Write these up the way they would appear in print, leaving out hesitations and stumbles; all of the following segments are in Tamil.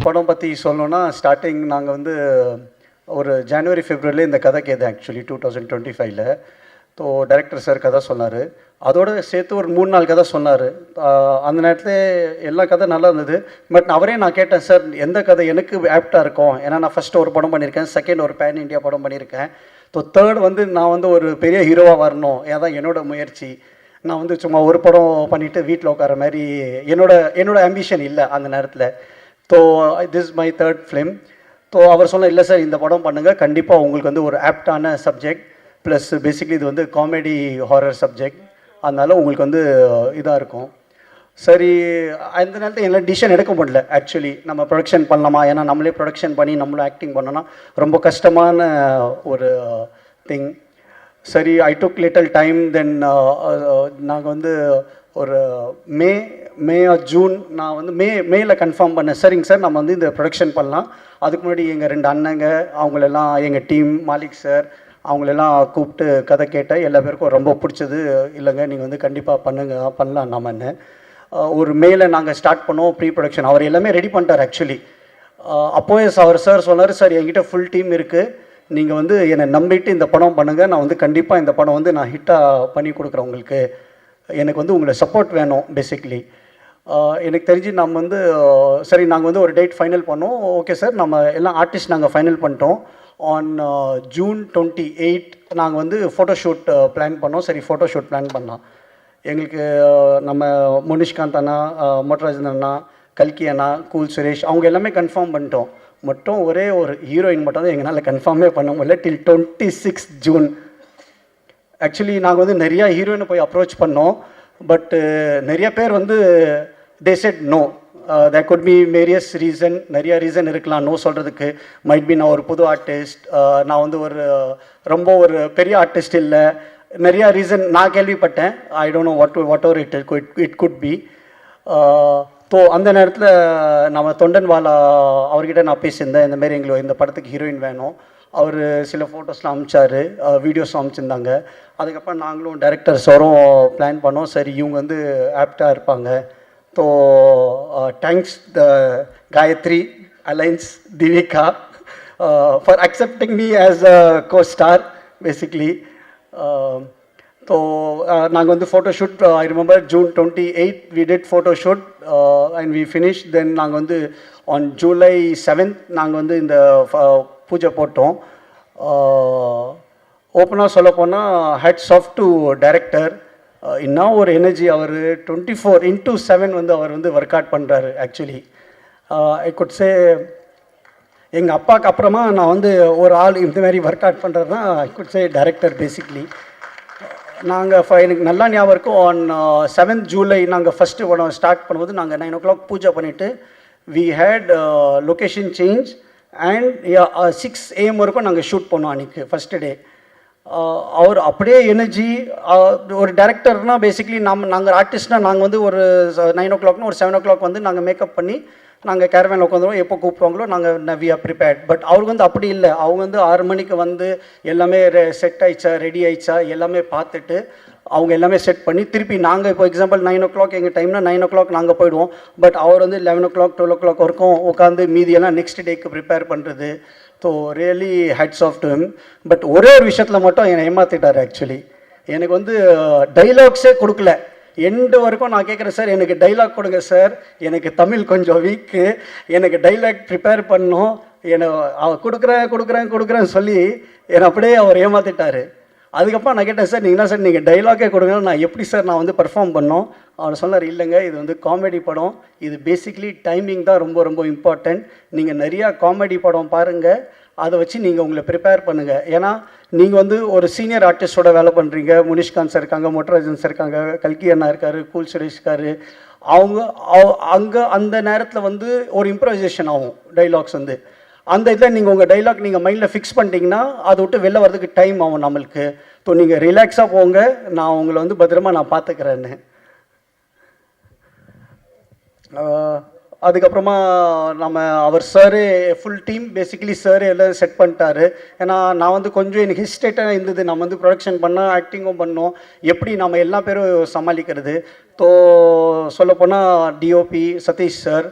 படம் பற்றி சொல்லணும்னா ஸ்டார்டிங் நாங்கள் வந்து ஒரு ஜனவரி ஃபெப்ரவரியில் இந்த கதை கேதேன் ஆக்சுவலி 2025. ஸோ டைரக்டர் சார் கதை சொன்னார். அதோடு சேர்த்து ஒரு 3-4 கதை சொன்னார். அந்த நேரத்தில் எல்லா கதை நல்லா இருந்தது. பட் அவரே நான் கேட்டேன், சார் எந்த கதை எனக்கு ஆப்டாக இருக்கும்? ஏன்னா நான் ஃபஸ்ட்டு ஒரு படம் பண்ணியிருக்கேன், செகண்ட் ஒரு பேன் இண்டியா படம் பண்ணியிருக்கேன். ஸோ தேர்ட் வந்து நான் வந்து ஒரு பெரிய ஹீரோவாக வரணும், ஏதான் என்னோட முயற்சி. நான் வந்து சும்மா ஒரு படம் பண்ணிவிட்டு வீட்டில் உட்கார மாதிரி என்னோட ஆம்பிஷன் இல்லை அந்த நேரத்தில். So this my third film. So அவர் சொன்ன, இல்லை சார் இந்த படம் பண்ணுங்கள், கண்டிப்பாக உங்களுக்கு வந்து ஒரு ஆப்டான சப்ஜெக்ட், ப்ளஸ் பேசிக்லி இது வந்து காமெடி ஹாரர் சப்ஜெக்ட், அதனால் உங்களுக்கு வந்து இதாக இருக்கும். சரி, அந்த நேரத்தில் எல்லாம் டிசிஷன் எடுக்க முடியல ஆக்சுவலி. நம்ம ப்ரொடக்ஷன் பண்ணலாமா? ஏன்னா நம்மளே ப்ரொடக்ஷன் பண்ணி நம்மளும் ஆக்டிங் பண்ணோன்னா ரொம்ப கஷ்டமான ஒரு திங். சரி, ஐ டுக் லிட்டில் டைம். தென் நாங்கள் வந்து ஒரு மே ஆர் ஜூன் நான் வந்து மேல கன்ஃபார்ம் பண்ணேன். சரிங்க சார், நம்ம வந்து இந்த ப்ரொடக்ஷன் பண்ணலாம். அதுக்கு முன்னாடி எங்கள் 2 அண்ணங்க அவங்களெல்லாம், எங்கள் டீம் மாலிக் சார் அவங்களெல்லாம் கூப்பிட்டு கதை கேட்டேன். எல்லா பேருக்கும் ரொம்ப பிடிச்சது. இல்லைங்க நீங்கள் வந்து கண்டிப்பாக பண்ணலாம் நம்மன்னு. ஒரு மேல நாங்கள் ஸ்டார்ட் பண்ணோம் ப்ரீ ப்ரொடக்ஷன். அவர் எல்லாமே ரெடி பண்ணிட்டார் ஆக்சுவலி. அப்போவே அவர் சார் சொன்னார், சார் என்கிட்ட ஃபுல் டீம் இருக்குது, நீங்கள் வந்து என்னை நம்பிட்டு இந்த படம் பண்ணுங்கள், நான் வந்து கண்டிப்பாக இந்த படம் வந்து நான் ஹிட்டாக பண்ணி கொடுக்குறேன் உங்களுக்கு, எனக்கு வந்து உங்களை சப்போர்ட் வேணும் பேசிக்லி. எனக்கு தெரிஞ்சு நம்ம வந்து சரி நாங்கள் வந்து ஒரு டேட் ஃபைனல் பண்ணோம். ஓகே சார், நம்ம எல்லாம் ஆர்டிஸ்ட் நாங்கள் ஃபைனல் பண்ணிட்டோம். ஆன் ஜூன் 28 நாங்கள் வந்து ஃபோட்டோஷூட் பிளான் பண்ணோம். சரி, ஃபோட்டோஷூட் பிளான் பண்ணோம். எங்களுக்கு நம்ம முனிஷ்காந்த் அண்ணா, மோட்டராஜன் அண்ணா, கல்கி அண்ணா, கூல் சுரேஷ் அவங்க எல்லாமே கன்ஃபார்ம் பண்ணிட்டோம். மட்டும் ஒரே ஒரு ஹீரோயின் மட்டும் தான் எங்களால் கன்ஃபார்மே பண்ண முடியல டில் 26 ஜூன். ஆக்சுவலி நாங்கள் வந்து நிறையா ஹீரோயினை போய் அப்ரோச் பண்ணோம். பட் நிறைய பேர் வந்து they said no. There could be various reason, நிறையா ரீசன் இருக்கலாம் நோ சொல்கிறதுக்கு. மைட் பி நான் ஒரு புது ஆர்டிஸ்ட், நான் வந்து ரொம்ப ஒரு பெரிய ஆர்டிஸ்ட் இல்லை, நிறையா ரீசன் நான் கேள்விப்பட்டேன். I don't know what ever it could be. So அந்த நேரத்தில் நம்ம தொண்டன்வாலா அவர்கிட்ட நான் பேசியிருந்தேன், இந்தமாரி எங்களுக்கு இந்த படத்துக்கு ஹீரோயின் வேணும். அவர் சில ஃபோட்டோஸ்லாம் அனுப்பிச்சார், வீடியோஸும் அனுப்பிச்சிருந்தாங்க. அதுக்கப்புறம் நாங்களும் டைரக்டர்ஸோரும் பிளான் பண்ணோம். சரி, இவங்க வந்து ஆப்டாக இருப்பாங்க. ஸோ தேங்க்ஸ் த காயத்ரி அலைன்ஸ் Divika for accepting me as a co-star basically. So நாங்கள் வந்து photoshoot, I remember June 28 we did photoshoot and we finished. Then நாங்கள் வந்து on July 7th நாங்கள் வந்து இந்த பூஜை போட்டோம். ஓப்பனாக சொல்லப்போனால் ஹேட்ஸ் ஆஃப் டு டைரக்டர். இன்னும் ஒரு எனர்ஜி, அவர் 24/7 வந்து அவர் வந்து ஒர்க் அவுட் பண்ணுறாரு ஆக்சுவலி. ஐ குட் சே எங்கள் அப்பாவுக்கு அப்புறமா நான் வந்து ஒரு ஆள் இந்த மாதிரி ஒர்க் அவுட் பண்ணுறதுனா I could say director basically. நாங்கள் எனக்கு நல்லா ஞாபகம் இருக்கும், ஆன் 7th July நாங்கள் ஃபஸ்ட்டு படம் ஸ்டார்ட் பண்ணும்போது நாங்கள் 9 o'clock பூஜை பண்ணிவிட்டு we had location change and 6 AM வரைக்கும் நாங்கள் ஷூட் பண்ணோம் அன்றைக்கி ஃபஸ்ட்டு டே. அவர் அப்படியே எனர்ஜி. ஒரு டேரக்டர்னால் பேசிக்லி நாங்கள் ஆர்டிஸ்ட்னால் நாங்கள் வந்து ஒரு 9 o'clockனா ஒரு 7 o'clock வந்து நாங்கள் மேக்கப் பண்ணி நாங்கள் கேரவேனில் உட்காந்துருவோம், எப்போ கூப்பிடுவாங்களோ நாங்கள் வி ஆர் ப்ரிப்பேர்ட். பட் அவருக்கு வந்து அப்படி இல்லை. அவங்க வந்து 6 மணிக்கு வந்து எல்லாமே செட் ஆயிடுச்சா, ரெடி ஆயிடுச்சா எல்லாமே பார்த்துட்டு அவங்க எல்லாமே செட் பண்ணி திருப்பி நாங்கள் இப்போ எக்ஸாம்பிள் 9 o'clock எங்கள் டைம்னா 9 o'clock நாங்கள் போயிடுவோம். பட் அவர் வந்து 11 o'clock 12 o'clock வரைக்கும் உட்காந்து மீதியெல்லாம் நெக்ஸ்ட் டேக்கு ப்ரிப்பேர் பண்ணுறது. So really hats off to him. But ஒரே ஒரு விஷயத்தில் மட்டும் என்னை ஏமாற்றிட்டார் ஆக்சுவலி. எனக்கு வந்து டைலாக்ஸே கொடுக்கல. எண்டு வரைக்கும் நான் கேட்குறேன், சார் எனக்கு டைலாக் கொடுங்க சார், எனக்கு தமிழ் கொஞ்சம் வீக்கு, எனக்கு டைலாக் ப்ரிப்பேர் பண்ணணும், என்னை அவர் கொடுக்குறேன்னு சொல்லி என்னை அப்படியே அவர் ஏமாற்றிட்டார். அதுக்கப்புறம் நான் கேட்டேன், சார் நீங்கள் என்ன சார் நீங்கள் டைலாக்கே கொடுங்க, நான் எப்படி சார் நான் வந்து பர்ஃபார்ம் பண்ணோம்? அவர் சொன்னார், இல்லைங்க இது வந்து காமெடி படம், இது பேசிக்லி டைமிங் தான் ரொம்ப ரொம்ப இம்பார்ட்டண்ட். நீங்கள் நிறையா காமெடி படம் பாருங்கள், அதை வச்சு நீங்கள் உங்களை ப்ரிப்பேர் பண்ணுங்கள். ஏன்னா நீங்கள் வந்து ஒரு சீனியர் ஆர்டிஸ்டோட வேலை பண்ணுறீங்க. முனிஷ்காந்த் சார் இருக்காங்க, மோட்டராஜன் சார் இருக்காங்க, கல்கி அண்ணா இருக்கார், கூல் சுரேஷ் இருக்கார். அவங்க அங்கே அந்த நேரத்தில் வந்து ஒரு இம்ப்ரவைசேஷன் ஆகும் டைலாக்ஸ் வந்து. அந்த இதில் நீங்கள் உங்கள் டைலாக் நீங்கள் மைண்டில் ஃபிக்ஸ் பண்ணிட்டீங்கன்னா அதை விட்டு வெளில வரதுக்கு டைம் ஆகும் நம்மளுக்கு. ஸோ நீங்கள் ரிலாக்ஸாக போங்க, நான் உங்களை வந்து பத்திரமா நான் பார்த்துக்கிறேன்னு. அதுக்கப்புறமா நம்ம அவர் sir full team basically sir எல்லாம் செட் பண்ணிட்டாரு. ஏன்னா நான் வந்து கொஞ்சம் எனக்கு ஹிஸ்டேட்டாக இருந்தது, நம்ம வந்து ப்ரொடக்ஷன் பண்ணால் ஆக்டிங்கும் பண்ணோம், எப்படி நம்ம எல்லா பேரும் சமாளிக்கிறது. ஸோ சொல்லப்போனால் டிஓபி சதீஷ் சார்,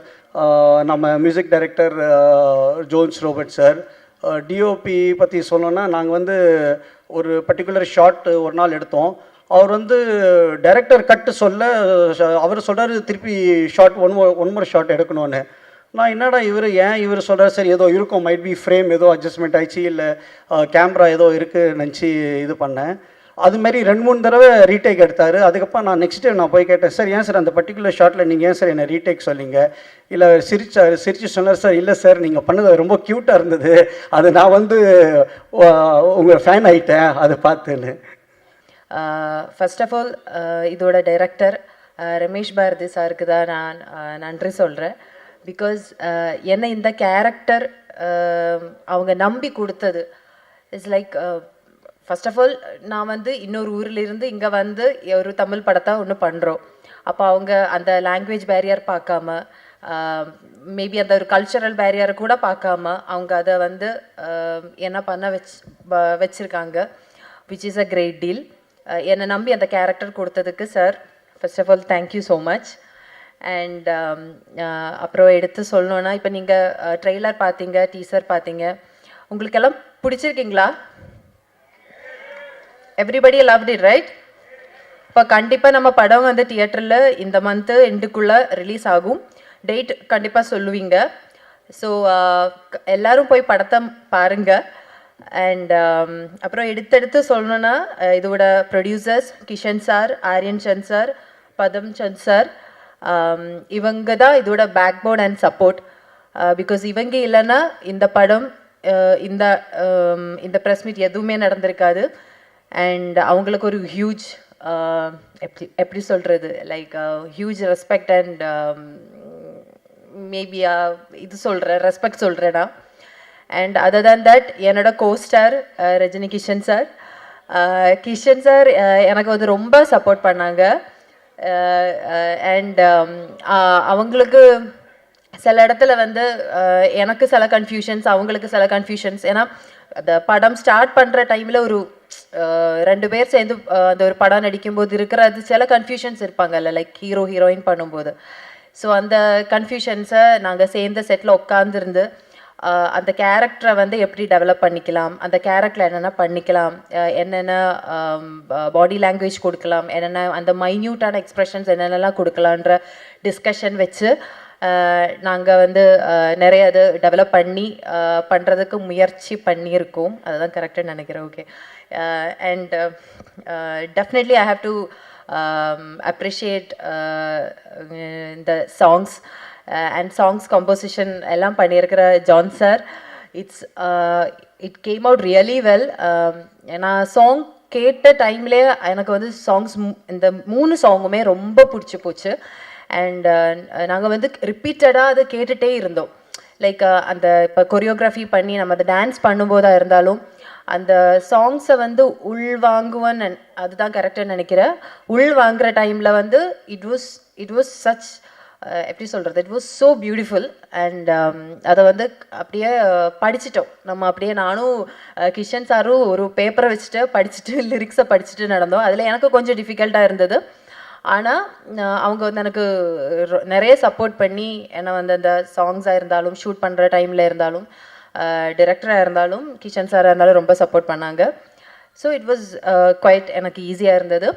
நம்ம music director Jones Robert sir. DOP பற்றி சொல்லணுன்னா, நாங்கள் வந்து ஒரு பர்டிகுலர் ஷாட் ஒரு நாள் எடுத்தோம். அவர் வந்து டைரக்டர் கட்டு சொல்ல அவர் சொல்கிறார் திருப்பி ஷாட் ஒன் மோர் ஷாட் எடுக்கணும்னு. நான் என்னடா இவர் சொல்கிறார், சரி ஏதோ இருக்கும், மைட் பி ஃப்ரேம் ஏதோ அட்ஜஸ்ட்மெண்ட் ஆயிடுச்சு, இல்லை கேமரா ஏதோ இருக்குது நினச்சி இது பண்ணேன். அதுமாரி 2-3 தடவை ரீடேக் எடுத்தார். அதுக்கப்புறம் நான் நெக்ஸ்ட் டே நான் போய் கேட்டேன், சார் ஏன் சார் அந்த பர்டிகுலர் ஷாட்டில் நீங்கள் ஏன் சார் என்னை ரீடேக் சொன்னீங்க? இல்லை சிரிச்சு சொன்னார், சார் இல்லை சார் நீங்கள் பண்ணது ரொம்ப க்யூட்டாக இருந்தது, அது நான் வந்து உங்கள் ஃபேன் ஆகிட்டேன் அதை பார்த்துன்னு. ஃபர்ஸ்ட் ஆஃப் ஆல் இதோட டைரக்டர் ரமேஷ் பாரதி சாருக்கு தான் நான் நன்றி சொல்கிறேன். பிகாஸ் என்னை இந்த கேரக்டர் அவங்க நம்பி கொடுத்தது it's like, first of all நான் வந்து இன்னொரு ஊரிலிருந்து இங்கே வந்து ஒரு தமிழ் படத்தை ஒன்று பண்ணுறோம். அப்போ அவங்க அந்த லாங்குவேஜ் பேரியர் பார்க்காம, மேபி அந்த ஒரு கல்ச்சரல் பேரியரை கூட பார்க்காம அவங்க அதை வந்து என்ன பண்ண வச்சுருக்காங்க, which is a great deal. என்னை நம்பி அந்த கேரக்டர் கொடுத்ததுக்கு sir first of all thank you so much. And அப்புறம் எடுத்து சொல்லணுன்னா, இப்போ நீங்கள் ட்ரெய்லர் பார்த்தீங்க, டீசர் பார்த்தீங்க, உங்களுக்கெல்லாம் பிடிச்சிருக்கீங்களா? Everybody loved it right? இப்போ கண்டிப்பாக நம்ம படம் வந்து தியேட்டரில் இந்த மந்த்து எண்டுக்குள்ளே ரிலீஸ் ஆகும். டேட் கண்டிப்பாக சொல்லுவீங்க. ஸோ எல்லோரும் போய் படத்தை பாருங்கள். அண்ட் அப்புறம் எடுத்தெடுத்து சொல்லணுன்னா, இதோட producers Kishan sir, Aryan Chand sir, Padam Chand sir, இவங்க தான் இதோட backbone and support. Because இவங்க இல்லைன்னா இந்த படம் இந்த ப்ரெஸ் மீட் எதுவுமே நடந்திருக்காது. அண்ட் அவங்களுக்கு ஒரு ஹியூஜ் எப்படி சொல்கிறது, like huge respect and maybe இது சொல்கிறேன், ரெஸ்பெக்ட் சொல்கிறேன்னா. அண்ட் அதர் தேன் தட் என்னோட co-star Rajini Kishan sir. Kishan sir எனக்கு வந்து ரொம்ப சப்போர்ட் பண்ணாங்க. அண்ட் அவங்களுக்கு சில இடத்துல வந்து எனக்கு சில கன்ஃபியூஷன்ஸ், அவங்களுக்கு சில கன்ஃபியூஷன்ஸ். ஏன்னா அந்த படம் ஸ்டார்ட் பண்ணுற டைமில் ஒரு 2 பேர் சேர்ந்து அந்த ஒரு படம் நடிக்கும்போது இருக்கிறது சில கன்ஃபியூஷன்ஸ் இருப்பாங்கல்ல, லைக் ஹீரோ ஹீரோயின் பண்ணும்போது. ஸோ அந்த கன்ஃபியூஷன்ஸை நாங்கள் சேர்ந்த செட்டில் உட்காந்துருந்து அந்த கேரக்டரை வந்து எப்படி டெவலப் பண்ணிக்கலாம், அந்த கேரக்டரில் என்னென்ன பண்ணிக்கலாம், என்னென்ன பாடி லாங்குவேஜ் கொடுக்கலாம், என்னென்ன அந்த மைன்யூட்டான எக்ஸ்ப்ரெஷன்ஸ் என்னென்னலாம் கொடுக்கலான்ற டிஸ்கஷன் வச்சு நாங்கள் வந்து நிறைய அது டெவலப் பண்ணி பண்ணுறதுக்கு முயற்சி பண்ணியிருக்கோம். அதுதான் கரெக்டாக நினைக்கிறேன். Okay. And definitely I have to appreciate இந்த சாங்ஸ் அண்ட் சாங்ஸ் கம்போசிஷன் எல்லாம் பண்ணியிருக்கிற John sir. It came out really well. நான் சாங் கேட்ட டைம்லேயே எனக்கு வந்து சாங்ஸ் இந்த 3 சாங்குமே ரொம்ப பிடிச்சி போச்சு. அண்ட் நாங்கள் வந்து ரிப்பீட்டடாக அதை கேட்டுகிட்டே இருந்தோம். லைக் அந்த இப்போ கொரியோகிராஃபி பண்ணி நம்ம அதை டான்ஸ் பண்ணும்போதாக இருந்தாலும் அந்த சாங்ஸை வந்து உள்வாங்குவேன்னு அதுதான் கரெக்டாக நினைக்கிறேன். உள் வாங்குகிற டைமில் வந்து இட் வாஸ் சச் எப்படி சொல்கிறது, it was so beautiful. And அதை வந்து அப்படியே படிச்சிட்டோம் நம்ம. அப்படியே நானும் கிஷன் சாரும் ஒரு பேப்பரை வச்சுட்டு படிச்சுட்டு லிரிக்ஸை படிச்சுட்டு நடந்தோம். அதில் எனக்கு கொஞ்சம் டிஃபிகல்ட்டாக இருந்தது. ஆனால் அவங்க வந்து எனக்கு நிறைய சப்போர்ட் பண்ணி என்னை வந்து அந்த சாங்ஸாக இருந்தாலும், ஷூட் பண்ணுற டைமில் இருந்தாலும், டிரெக்டராக இருந்தாலும், கிஷன் சாராக இருந்தாலும் ரொம்ப சப்போர்ட் பண்ணாங்க. ஸோ இட் வாஸ் குவைட் எனக்கு ஈஸியாக இருந்தது.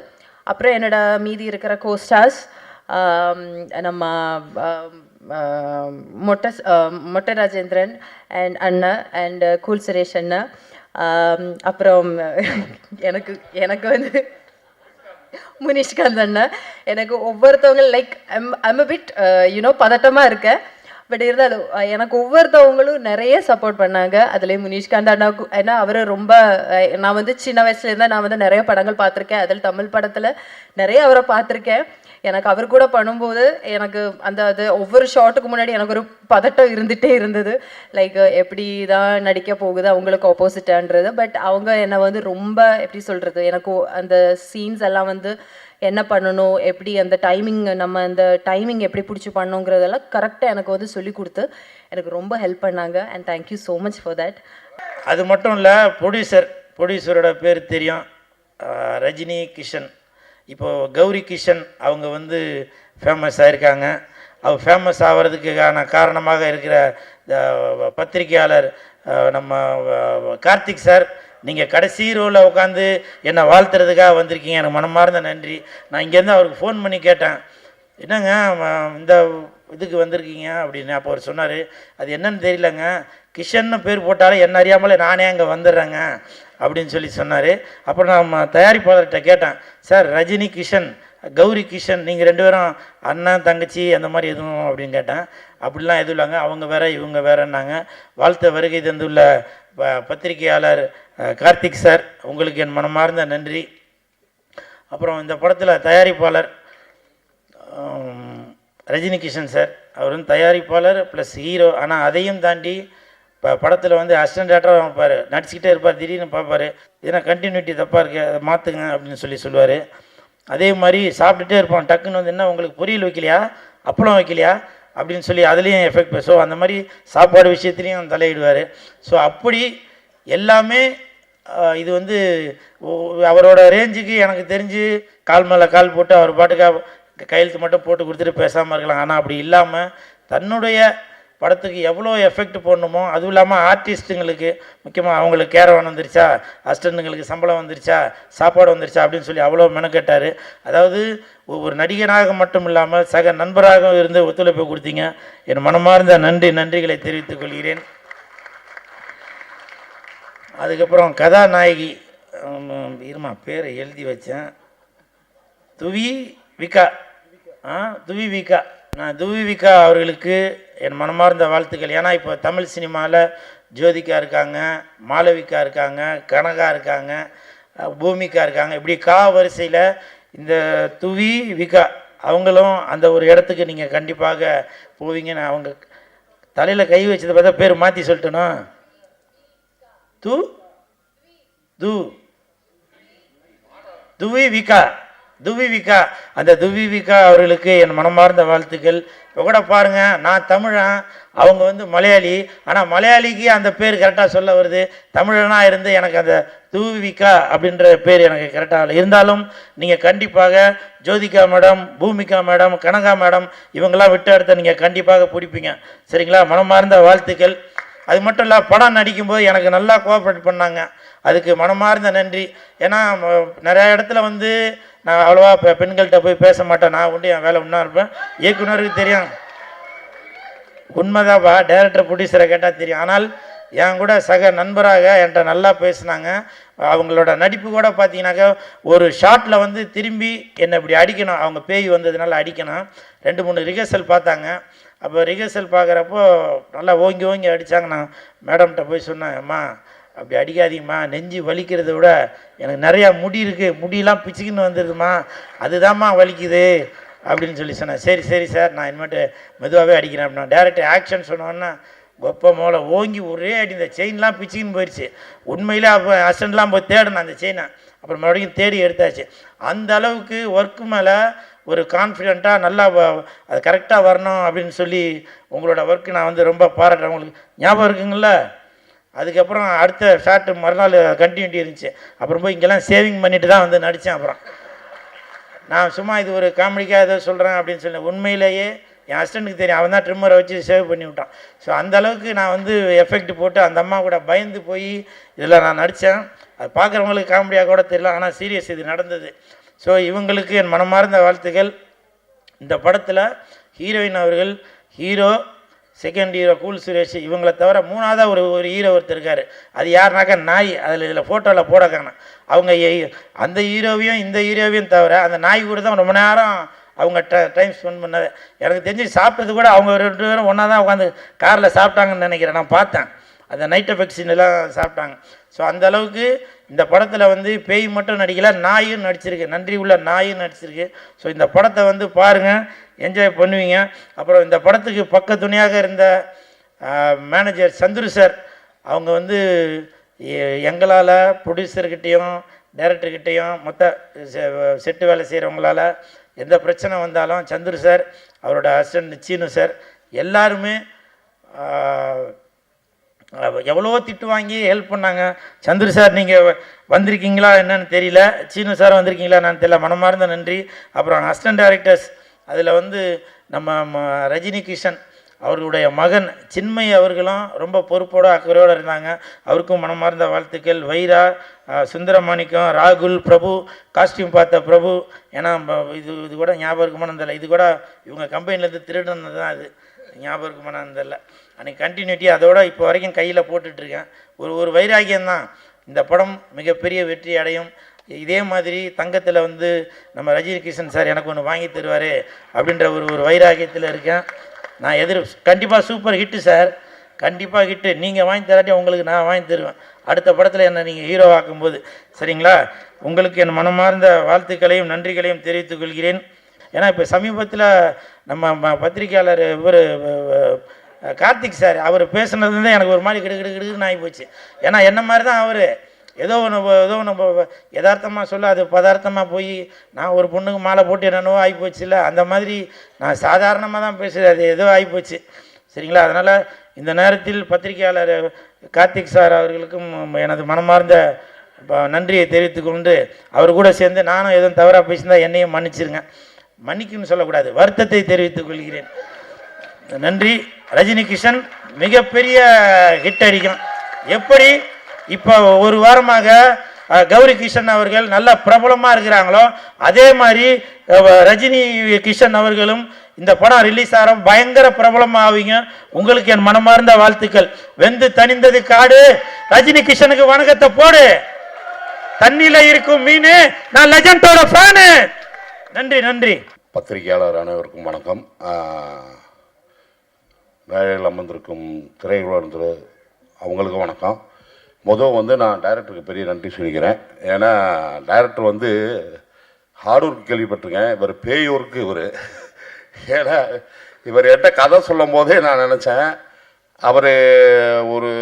அப்புறம் என்னோட மீதி இருக்கிற கோஸ்டார்ஸ் நம்ம மொட்டை ராஜேந்திரன் அண்ட் அண்ணா அண்ட் கூல் சுரேஷ் அண்ணா. அப்புறம் எனக்கு வந்து முனிஷ்காந்த் அண்ணா. எனக்கு ஒவ்வொருத்தவங்க லைக் ஐம் அ பிட் பதட்டமாக இருக்கேன். பட் இருந்தாலும் எனக்கு ஒவ்வொருத்தவங்களும் நிறைய சப்போர்ட் பண்ணாங்க. அதுலேயும் முனிஷ்காந்த் அண்ணாவுக்கு, ஏன்னா அவர் ரொம்ப நான் வந்து சின்ன வயசுலேருந்தா நான் வந்து நிறைய படங்கள் பார்த்துருக்கேன். அதில் தமிழ் படத்தில் நிறைய அவரை பார்த்துருக்கேன். எனக்கு அவர் கூட பண்ணும்போது எனக்கு அது ஒவ்வொரு ஷாட்டுக்கு முன்னாடி எனக்கு ஒரு பதட்டம் இருந்துகிட்டே இருந்தது. லைக் எப்படி தான் நடிக்க போகுது அவங்களுக்கு ஆப்போசிட்டான்றது. பட் அவங்க என்னை வந்து ரொம்ப எப்படி சொல்கிறது, எனக்கு அந்த சீன்ஸ் எல்லாம் வந்து என்ன பண்ணணும், எப்படி அந்த டைமிங் நம்ம அந்த டைமிங் எப்படி பிடிச்சி பண்ணணுங்கிறதெல்லாம் கரெக்டாக எனக்கு வந்து சொல்லி கொடுத்து எனக்கு ரொம்ப ஹெல்ப் பண்ணாங்க. And thank you so much for that. அது மட்டும் இல்லை, ப்ரொடியூசரோட பேர் தெரியும், ரஜினி கிஷன். இப்போது கௌரி கிஷன் அவங்க வந்து ஃபேமஸ் ஆகிருக்காங்க. அவர் ஃபேமஸ் ஆகிறதுக்கான காரணமாக இருக்கிற பத்திரிகையாளர் நம்ம கார்த்திக் சார், நீங்கள் கடைசி ரோவில் உட்காந்து என்னை வாழ்த்துறதுக்காக வந்திருக்கீங்க. எனக்கு மனமார்ந்த நன்றி. நான் இங்கேருந்து அவருக்கு ஃபோன் பண்ணி கேட்டேன், என்னங்க இந்த இதுக்கு வந்திருக்கீங்க அப்படின்னு. அப்போ அவர் சொன்னார், அது என்னன்னு தெரியலங்க, கிஷன்னு பேர் போட்டாலே என்ன அறியாமலே நானே அங்கே வந்துடுறேங்க அப்படின்னு சொல்லி சொன்னார். அப்புறம் நம்ம தயாரிப்பாளர்கிட்ட கேட்டேன், சார் ரஜினி கிஷன், கௌரி கிஷன், நீங்கள் 2 பேரும் அண்ணன் தங்கச்சி அந்த மாதிரி எதுவும் அப்படின்னு கேட்டேன். அப்படிலாம் எதுவும் இல்லைங்க, அவங்க வேற இவங்க வேறன்னாங்க. வாழ்த்த வருகை தந்துள்ள பத்திரிகையாளர் கார்த்திக் சார், உங்களுக்கு என் மனமார்ந்த நன்றி. அப்புறம் இந்த படத்தில் தயாரிப்பாளர் ரஜினி கிஷன் சார், அவர் வந்து தயாரிப்பாளர் ப்ளஸ் ஹீரோ. ஆனால் அதையும் தாண்டி இப்போ படத்தில் வந்து அசிஸ்டன்ட் டேரக்டராக வைப்பார், நடிச்சுக்கிட்டே இருப்பார். திடீர்னு பார்ப்பார், இதனால் கண்டினியூட்டி தப்பாக இருக்குது, அதை மாற்றுங்க அப்படின்னு சொல்லுவார். அதே மாதிரி சாப்பிட்டுட்டே இருப்போம், டக்குன்னு வந்து என்ன உங்களுக்கு பொரியல் வைக்கலையா, அப்பளம் வைக்கலையா அப்படின்னு சொல்லி அதுலேயும் எஃபெக்ட். ஸோ அந்த மாதிரி சாப்பாடு விஷயத்துலேயும் தலையிடுவார். ஸோ அப்படி எல்லாமே இது வந்து அவரோட ரேஞ்சுக்கு எனக்கு தெரிஞ்சு கால் மேலே கால் போட்டு அவர் பாட்டுக்காக கையெழுத்து மட்டும் போட்டு கொடுத்துட்டு பேசாமல் இருக்கலாம். ஆனால் அப்படி இல்லாமல் தன்னுடைய படத்துக்கு எவ்வளோ எஃபெக்ட் போடணுமோ, அதுவும் இல்லாமல் ஆர்டிஸ்ட்டுங்களுக்கு முக்கியமாக அவங்களுக்கு கேரவான் வந்துருச்சா, அசிஸ்டண்ட்டுங்களுக்கு சம்பளம் வந்துருச்சா, சாப்பாடு வந்துருச்சா அப்படின்னு சொல்லி அவ்வளோ மெனக்கட்டார். அதாவது ஒரு நடிகனாக மட்டும் இல்லாமல் சக நண்பராக இருந்து ஒத்துழைப்பு கொடுத்தீங்க. என் மனமார்ந்த நன்றிகளை தெரிவித்துக் கொள்கிறேன். அதுக்கப்புறம் கதாநாயகி இருமா பேரை எழுதி வச்சேன், துவி விகா. நான் துவி விகா அவர்களுக்கு என் மனமார்ந்த வாழ்த்துக்கள். ஏன்னா இப்போ தமிழ் சினிமாவில் ஜோதிகா இருக்காங்க, மாளவிகா இருக்காங்க, கனகா இருக்காங்க, பூமிகா இருக்காங்க. இப்படி வரிசையில் இந்த துவி விகா அவங்களும் அந்த ஒரு இடத்துக்கு நீங்கள் கண்டிப்பாக போவீங்கன்னு. அவங்க தலையில் கை வச்சதை பார்த்தா பேர் மாற்றி சொல்லிட்டேனா, துவி விகா அந்த துவி விகா அவர்களுக்கு என் மனமார்ந்த வாழ்த்துக்கள். இப்போ கூட பாருங்கள், நான் தமிழன், அவங்க வந்து மலையாளி. ஆனால் மலையாளிக்கு அந்த பேர் கரெக்டாக சொல்ல வருது, தமிழனாக இருந்து எனக்கு அந்த துவி விகா அப்படின்ற பேர் எனக்கு கரெக்டாக இருந்தாலும் நீங்கள் கண்டிப்பாக Jyothika madam, Bhumika madam, Kanaka madam இவங்கெல்லாம் விட்டு அடுத்த நீங்கள் கண்டிப்பாக பிடிப்பீங்க. சரிங்களா? மனமார்ந்த வாழ்த்துக்கள். அது மட்டும் இல்லை, படம் நடிக்கும்போது எனக்கு நல்லா கோஆப்ரேட் பண்ணாங்க, அதுக்கு மனமார்ந்த நன்றி. ஏன்னா நிறையா இடத்துல வந்து நான் அவ்வளோவா பெண்கள்கிட்ட போய் பேச மாட்டேன், நான் உண்டு என் வேலை ஒன்றா இருப்பேன். இயக்குனருக்கு தெரியும், உண்மைதான்ப்பா, டைரக்டர் ப்ரொடியூசரை கேட்டால் தெரியும். ஆனால் என் கூட சக நண்பராக என்கிட்ட நல்லா பேசினாங்க. அவங்களோட நடிப்பு கூட பார்த்தீங்கன்னாக்கா ஒரு ஷாட்டில் வந்து திரும்பி என்னை இப்படி அடிக்கணும், அவங்க பேய் வந்ததுனால அடிக்கணும். 2-3 ரிஹர்சல் பார்த்தாங்க. அப்போ ரிஹர்சல் பார்க்குறப்போ நல்லா ஓங்கி அடித்தாங்க. நான் மேடம்கிட்ட போய் சொன்னேன், அம்மா அப்படி அடிக்காதீங்கம்மா, நெஞ்சு வலிக்கிறத விட எனக்கு நிறையா முடி இருக்குது, முடியெல்லாம் பிச்சுக்கின்னு வந்துடுதுமா, அதுதான்மா வலிக்குது அப்படின்னு சொன்னேன். சரி சார், நான் இனிமேட்டு மெதுவாகவே அடிக்கிறேன் அப்படின்னா. டேரக்டர் ஆக்ஷன் சொன்னோன்னா கொப்ப மோளை ஓங்கி ஒரே அடி, இந்த செயின்லாம் பிச்சுக்கின்னு போயிடுச்சு. உண்மையிலே அப்போ அசிஸ்டண்ட்லாம் போய் தேடினேன் அந்த செயினை, அப்புறம் மறுபடியும் தேடி எடுத்தாச்சு. அந்த அளவுக்கு ஒர்க்கு மேலே ஒரு கான்ஃபிடெண்ட்டாக நல்லா அது கரெக்டாக வரணும் அப்படின்னு சொல்லி உங்களோட ஒர்க்கு நான் வந்து ரொம்ப பாராட்டுறேன். உங்களுக்கு ஞாபகம் இருக்குங்கள? அதுக்கப்புறம் அடுத்த ஷார்ட்டு மறுநாள் கண்டினியூட்டி இருந்துச்சு. அப்புறம் போய் இங்கெல்லாம் சேவிங் பண்ணிட்டு தான் வந்து நடித்தேன். அப்புறம் நான் சும்மா இது ஒரு காமெடிக்காக ஏதோ சொல்கிறேன் அப்படின்னு சொல்லி, உண்மையிலேயே என் அசிஸ்டண்ட்டுக்கு தெரியும், அவன் தான் ட்ரிம்மரை வச்சு சேவ் பண்ணி விட்டான். ஸோ அந்தளவுக்கு நான் வந்து எஃபெக்ட் போட்டு அந்த அம்மா கூட பயந்து போய் இதில் நான் நடித்தேன். அது பார்க்குறவங்களுக்கு காமெடியாக கூட தெரியல, ஆனால் சீரியஸ் இது நடந்தது. ஸோ இவங்களுக்கு என் மனமார்ந்த வாழ்த்துக்கள். இந்த படத்தில் ஹீரோயின் அவர்கள், hero, second hero cool Suresh, இவங்களை தவிர 3ஆவதாக ஒரு ஹீரோ ஒருத்தர் இருக்கார். அது யாருனாக்கா நாய், இதில் ஃபோட்டோவில் போட காணும். அவங்க அந்த ஹீரோவையும் இந்த ஹீரோவையும் தவிர அந்த நாய் கூட தான் ரொம்ப நேரம் அவங்க டைம் ஸ்பெண்ட் பண்ணது. எனக்கு தெரிஞ்சு சாப்பிட்டது கூட அவங்க 2 பேரும் ஒன்றா தான் உட்காந்து காரில் சாப்பிட்டாங்கன்னு நினைக்கிறேன். நான் பார்த்தேன், அந்த நைட் எஃபெக்ட்ஸின்லாம் சாப்பிட்டாங்க. ஸோ அந்த அளவுக்கு இந்த படத்தில் வந்து பேய் மட்டும் நடிக்கலை, நாயும் நடிச்சிருக்கு, நன்றி உள்ள நாயும் நடிச்சிருக்கு. ஸோ இந்த படத்தை வந்து பாருங்கள், என்ஜாய் பண்ணுவீங்க. அப்புறம் இந்த படத்துக்கு பக்க துணையாக இருந்த மேனேஜர் சந்துரு சார், அவங்க வந்து எங்களால் ப்ரொடியூசர்கிட்டையும் டைரக்டர்கிட்டையும் மொத்த செட்டு வேலை செய்கிறவங்களால் எந்த பிரச்சனை வந்தாலும் சந்துரு சார், அவரோட அசிஸ்டன்ட் சீனு சார் எல்லாருமே எவ்வளோ திட்டு வாங்கி ஹெல்ப் பண்ணாங்க. சந்துரு சார் நீங்கள் வந்திருக்கீங்களா என்னன்னு தெரியல, சீனு சார் வந்திருக்கீங்களா என்னன்னு தெரியல, மனமார்ந்த நன்றி. அப்புறம் அசிஸ்டன்ட் டைரக்டர்ஸ், அதில் வந்து ரஜினி கிஷன் அவர்களுடைய மகன் சின்மய் அவர்களும் ரொம்ப பொறுப்போடு அக்கறையோடு இருந்தாங்க. அவருக்கும் மனமார்ந்த வாழ்த்துக்கள். வைரா, சுந்தரமாணிக்கம், ராகுல், பிரபு, காஸ்டியூம் பார்த்த பிரபு, ஏன்னா இது கூட ஞாபகம் இருக்குமானதில்லை, இது கூட இவங்க கம்பெனிலேருந்து திருடுனது தான், அது ஞாபகம் இருக்குமானதில்லை. அன்றைக்கி கண்டினியூட்டி அதோட இப்போ வரைக்கும் கையில் போட்டுட்ருக்கேன். ஒரு வைராகியம்தான். இந்த படம் மிகப்பெரிய வெற்றி அடையும். இதே மாதிரி தங்கத்தில் வந்து நம்ம ரஜினி கிஷன் சார் எனக்கு ஒன்று வாங்கி தருவார் அப்படின்ற ஒரு வைராகியத்தில் இருக்கேன். நான் கண்டிப்பாக சூப்பர் ஹிட்டு சார், கண்டிப்பாக ஹிட்டு. நீங்கள் வாங்கி தராட்டி உங்களுக்கு நான் வாங்கி தருவேன் அடுத்த படத்தில் என்னை நீங்கள் ஹீரோ ஆக்கும்போது. சரிங்களா? உங்களுக்கு என் மனமார்ந்த வாழ்த்துக்களையும் நன்றிகளையும் தெரிவித்துக் கொள்கிறேன். ஏன்னா இப்போ சமீபத்தில் நம்ம பத்திரிகையாளர் இவர் கார்த்திக் சார் அவர் பேசுனதுலேருந்து எனக்கு ஒரு மாதிரி கிடுக்கிடுன்னு ஆகி போச்சு. ஏன்னா என்ன மாதிரி தான் அவர் ஏதோ நம்ம யதார்த்தமாக சொல்ல அது பதார்த்தமாக போய் நான் ஒரு பொண்ணுக்கு மாலை போட்டு என்னென்னவோ ஆகிப்போச்சு. இல்லை, அந்த மாதிரி நான் சாதாரணமாக தான் பேசுகிறேன், அது ஏதோ ஆகிப்போச்சு. சரிங்களா? அதனால் இந்த நேரத்தில் பத்திரிகையாளர் கார்த்திக் சார் அவர்களுக்கும் எனது மனமார்ந்த நன்றியை தெரிவித்து கொண்டு அவர் கூட சேர்ந்து நானும் எதுவும் தவறாக பேசியிருந்தால் என்னையும் மன்னிச்சிருங்க. மன்னிக்குன்னு சொல்லக்கூடாது, வருத்தத்தை தெரிவித்துக் கொள்கிறேன். நன்றி. ரஜினி கிஷன் மிகப்பெரிய ஹிட் அடிக்கும். எப்படி இப்போ ஒரு வாரமாக கௌரி கிஷன் அவர்கள் நல்ல பிரபலமாக இருக்கிறாங்களோ அதே மாதிரி ரஜினி கிஷன் அவர்களும் இந்த படம் ரிலீஸ் ஆகும் பயங்கர பிரபலமாவீங்க. உங்களுக்கு என் மனமார்ந்த வாழ்த்துக்கள். வெந்து தணிந்தது காடு. ரஜினி கிஷனுக்கு வணக்கத்தை போடு. தண்ணியில இருக்கும் மீன். நான் லெஜண்டோட ஃபேனு. நன்றி நன்றி. பத்திரிகையாளர் அனைவருக்கும் வணக்கம். வேலையில் அமர்ந்திருக்கும் திரையுலக அவங்களுக்கும் வணக்கம். வந்து நான் டைரக்டருக்கு பெரிய நன்றி சொல்லிக்கிறேன். ஏன்னா டைரக்டர் வந்து ஹார்ட் ஒர்க் கேள்விப்பட்டிருக்கேன், இவர் பேய் ஒர்க்கு இவர். ஏன்னா இவர் என்கிட்ட கதை சொல்லும் போதே நான் நினச்சேன், அவர் ஒரு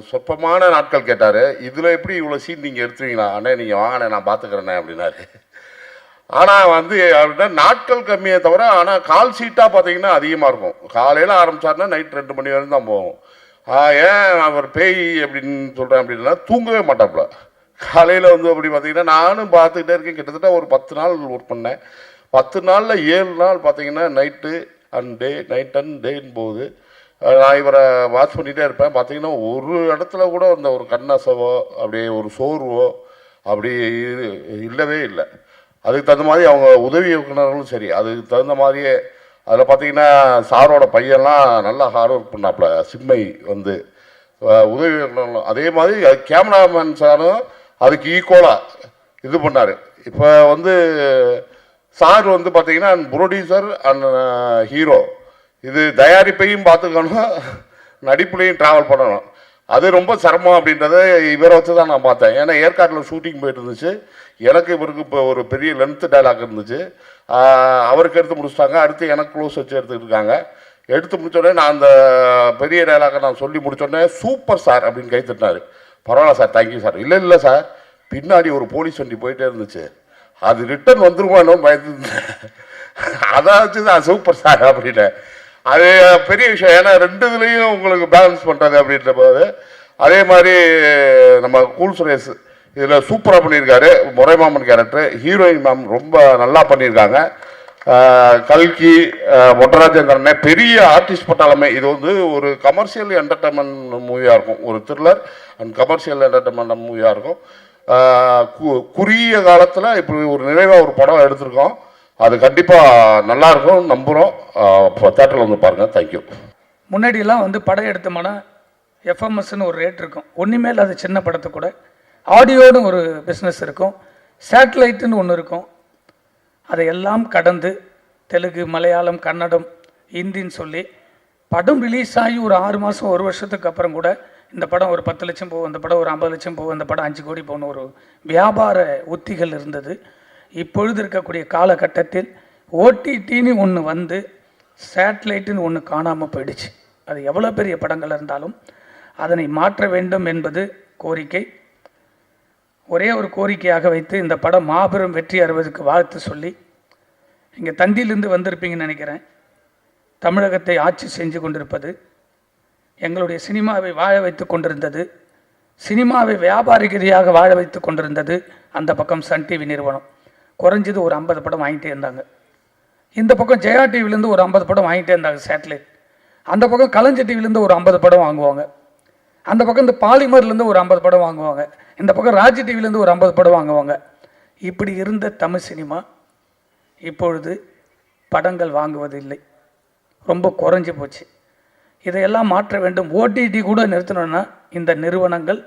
சொற்பமான நாட்கள் கேட்டார், இதில் எப்படி இவ்வளோ சீன் நீங்கள் எடுத்துவீங்களா அண்ணே, நீங்கள் வாங்கினே நான் பார்த்துக்கிறேண்ணே அப்படின்னாரு. ஆனால் வந்து அப்படின்னா நாட்கள் கம்மியே தவிர ஆனால் கால் சீட்டாக பார்த்தீங்கன்னா அதிகமாக இருக்கும். காலையில் ஆரம்பித்தாருன்னா நைட் 2 மணி வரைக்கும் தான் போகும். ஏன் அவர் பேய் அப்படின்னு சொல்கிறேன் அப்படின்னா தூங்கவே மாட்டாப்புல. காலையில் வந்து அப்படி பார்த்தீங்கன்னா நானும் பார்த்துக்கிட்டே இருக்கேன். கிட்டத்தட்ட ஒரு 10 நாள் ஒர்க் பண்ணேன். 10 நாளில் 7 நாள் பார்த்தீங்கன்னா night and day, night and டேன்னு போகுது. நான் இவரை வாட்ச் பண்ணிகிட்டே இருப்பேன். பார்த்தீங்கன்னா ஒரு இடத்துல கூட அந்த ஒரு கண்ணசவோ அப்படியே ஒரு சோர்வோ அப்படி இல்லவே இல்லை. அதுக்கு தகுந்த மாதிரி அவங்க உதவி இயக்குனர்களும் சரி, அதுக்கு தகுந்த மாதிரியே அதில் பார்த்தீங்கன்னா சாரோட பையன்லாம் நல்லா ஹார்ட் ஒர்க் பண்ணாப்புல. சின்மை வந்து உதவி இயக்குனர்களும் அதே மாதிரி கேமராமேன் சாரும் அதுக்கு ஈக்குவலாக இது பண்ணார். இப்போ வந்து சார் வந்து பார்த்தீங்கன்னா ப்ரொடியூசர் அண்ட் ஹீரோ, இது தயாரிப்பையும் பார்த்துக்கணும், நடிப்புலையும் ட்ராவல் பண்ணணும். அது ரொம்ப சிரமம் அப்படின்றத இவரை வச்சு தான் நான் பார்த்தேன். ஏன்னா ஏற்காட்டில் ஷூட்டிங் போயிட்டு இருந்துச்சு. எனக்கு இவருக்கு இப்போ ஒரு பெரிய லென்த்து டைலாக் இருந்துச்சு, அவருக்கு எடுத்து முடிச்சிட்டாங்க. அடுத்து எனக்கு க்ளோஸ் வச்சு எடுத்துக்கிட்டு இருக்காங்க. எடுத்து முடிச்சோடனே நான் அந்த பெரிய டைலாக்கை நான் சொல்லி முடிச்சோடனே சூப்பர் சார் அப்படின்னு கை தட்டினார். பரவாயில்ல சார், தேங்க்யூ சார். இல்லை இல்லை சார், பின்னாடி ஒரு போலீஸ் வண்டி போயிட்டே இருந்துச்சு, அது ரிட்டர்ன் வந்துருமானோ பயந்து அதான் வச்சு தான் சூப்பர் சார் அப்படின்னு. அது பெரிய விஷயம். ஏன்னா 2 இதுலேயும் உங்களுக்கு பேலன்ஸ் பண்ணுறது அப்படின்ற போது. அதே மாதிரி நம்ம கூல் சுரேஷ் இதில் சூப்பராக பண்ணியிருக்காரு. முறைமாமன் கேரக்டர். ஹீரோயின் மேம் ரொம்ப நல்லா பண்ணியிருக்காங்க. கல்கி, மொட்டராஜேந்திரனே பெரிய ஆர்டிஸ்ட் பட்டாலுமே இது வந்து ஒரு கமர்ஷியல் என்டர்டைன்மெண்ட் மூவியாக இருக்கும். ஒரு த்ரில்லர் அண்ட் கமர்ஷியல் என்டர்டைன்மெண்ட் மூவியாக இருக்கும். குறுகிய காலத்தில் இப்படி ஒரு நிறைவாக ஒரு படம் எடுத்திருக்கோம். அது கண்டிப்பாக நல்லாயிருக்கும் நம்புகிறோம். இப்போ தேட்டரில் வந்து பாருங்கள். தேங்க்யூ. முன்னாடியெல்லாம் வந்து படம் எடுத்தோம்னா எஃப்எம்எஸ்ன்னு ஒரு ரேட் இருக்கும். ஒன்றுமே இல்லாத சின்ன படத்தை கூட ஆடியோன்னு ஒரு பிஸ்னஸ் இருக்கும், சேட்டலைட்டுன்னு ஒன்று இருக்கும். அதையெல்லாம் கடந்து தெலுங்கு, மலையாளம், கன்னடம், ஹிந்தின்னு சொல்லி படம் ரிலீஸ் ஆகி ஒரு 6 மாதம் 1 வருஷத்துக்கு அப்புறம் கூட இந்த படம் ஒரு 10 லட்சம் போகும், இந்த படம் ஒரு 50 லட்சம் போகும், இந்த படம் 5 கோடி போகணும் ஒரு வியாபார உத்திகள் இருந்தது. இப்பொழுது இருக்கக்கூடிய காலகட்டத்தில் ஓடிடின்னு ஒன்று வந்து சேட்டலைட்டுன்னு ஒன்று காணாமல் போயிடுச்சு. அது எவ்வளோ பெரிய படங்கள் இருந்தாலும் அதனை மாற்ற வேண்டும் என்பது கோரிக்கை. ஒரே ஒரு கோரிக்கையாக வைத்து இந்த படம் மாபெரும் வெற்றி அறுவதுக்கு வாழ்த்து சொல்லி, இங்கே தந்தியிலிருந்து வந்திருப்பீங்கன்னு நினைக்கிறேன். தமிழகத்தை ஆட்சி செஞ்சு கொண்டிருப்பது, எங்களுடைய சினிமாவை வாழ வைத்து கொண்டிருந்தது, சினிமாவை வியாபாரிக ரீதியாக வாழ வைத்து கொண்டிருந்தது அந்த பக்கம் சன் டிவி நிறுவனம். குறைஞ்சது ஒரு 50 படம் வாங்கிட்டே இருந்தாங்க. இந்த பக்கம் ஜெயா டிவிலேருந்து ஒரு 50 படம் வாங்கிட்டே இருந்தாங்க சேட்டலைட். அந்த பக்கம் கலைஞர் டிவிலேருந்து ஒரு 50 படம் வாங்குவாங்க. அந்த பக்கம் இந்த பாலிமர்லேருந்து ஒரு 50 படம் வாங்குவாங்க. இந்த பக்கம் ராஜ் டிவிலேருந்து ஒரு 50 படம் வாங்குவாங்க. இப்படி இருந்த தமிழ் சினிமா இப்பொழுது படங்கள் வாங்குவதில்லை, ரொம்ப குறைஞ்சி போச்சு. இதையெல்லாம் மாற்ற வேண்டும். ஓடிடி கூட நிறுத்தணும்னா இந்த நிறுவனங்கள்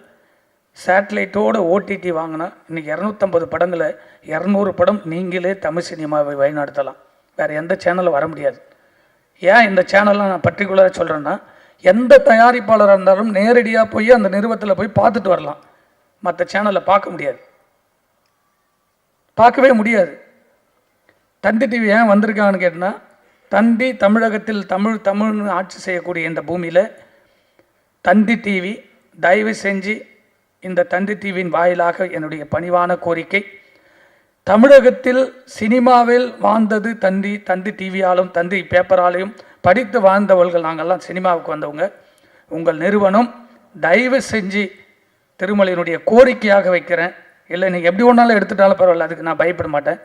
சேட்டலைட்டோட ஓடிடி வாங்கினா இன்றைக்கி 250 படங்களை 200 படம் நீங்களே தமிழ் சினிமாவை வழிநடத்தலாம். வேறு எந்த சேனலும் வர முடியாது. ஏன் இந்த சேனல்லாம் நான் பர்டிகுலராக சொல்கிறேன்னா, எந்த தயாரிப்பாளராக இருந்தாலும் நேரடியாக போய் அந்த நிறுவனத்தில் போய் பார்த்துட்டு வரலாம். மற்ற சேனலை பார்க்க முடியாது, பார்க்கவே முடியாது. தந்தி டிவி ஏன் வந்திருக்காங்கன்னு கேட்டால், தந்தி தமிழகத்தில் தமிழ்னு ஆட்சி செய்யக்கூடிய இந்த பூமியில் தந்தி டிவி தயவு செஞ்சு இந்த தந்தி டிவியின் வாயிலாக என்னுடைய பணிவான கோரிக்கை, தமிழகத்தில் சினிமாவில் வாழ்ந்தது தந்தி டிவியாலும் தந்தி பேப்பராலையும் படித்து வாழ்ந்தவர்கள் நாங்கள்லாம் சினிமாவுக்கு வந்தவங்க. உங்கள் நிறுவனம் தயவு செஞ்சு திருமலையினுடைய கோரிக்கையாக வைக்கிறேன், இல்லை நீங்கள் எப்படி ஒன்றாலும் எடுத்துட்டாலும் பரவாயில்ல, அதுக்கு நான் பயப்பட மாட்டேன்.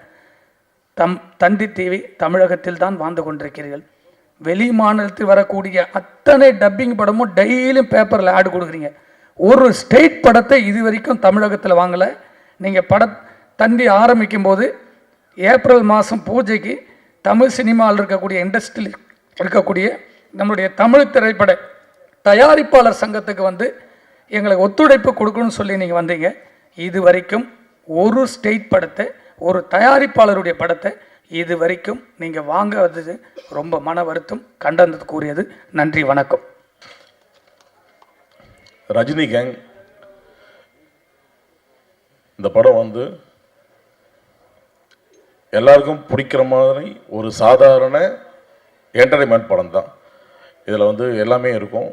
தந்தி டிவி தமிழகத்தில் தான் வாழ்ந்து கொண்டிருக்கிறீர்கள். வெளி மாநிலத்தில் வரக்கூடிய அத்தனை டப்பிங் படமும் டெய்லியும் பேப்பரில் ஆடு கொடுக்குறீங்க. ஒரு ஸ்டேட் படத்தை இது வரைக்கும் தமிழகத்தில் வாங்கலை. நீங்கள் தந்தி ஆரம்பிக்கும் போது ஏப்ரல் மாதம் பூஜைக்கு தமிழ் சினிமாவில் இருக்கக்கூடிய இண்டஸ்ட்ரியில் இருக்கக்கூடிய நம்முடைய தமிழ் திரைப்பட தயாரிப்பாளர் சங்கத்துக்கு வந்து எங்களுக்கு ஒத்துழைப்பு கொடுக்கணும்னு சொல்லி நீங்கள் வந்தீங்க. இது வரைக்கும் ஒரு ஸ்டேட் படத்தை, ஒரு தயாரிப்பாளருடைய படத்தை இது வரைக்கும் நீங்கள் வாங்குவது ரொம்ப மன வருத்தம், கண்டனத்துக்குரியது. நன்றி, வணக்கம். ரஜினி கேங் இந்த படம் வந்து எல்லாருக்கும் பிடிக்கிற மாதிரி ஒரு சாதாரண என்டர்டைன்மெண்ட் படம் தான். இதில் வந்து எல்லாமே இருக்கும்.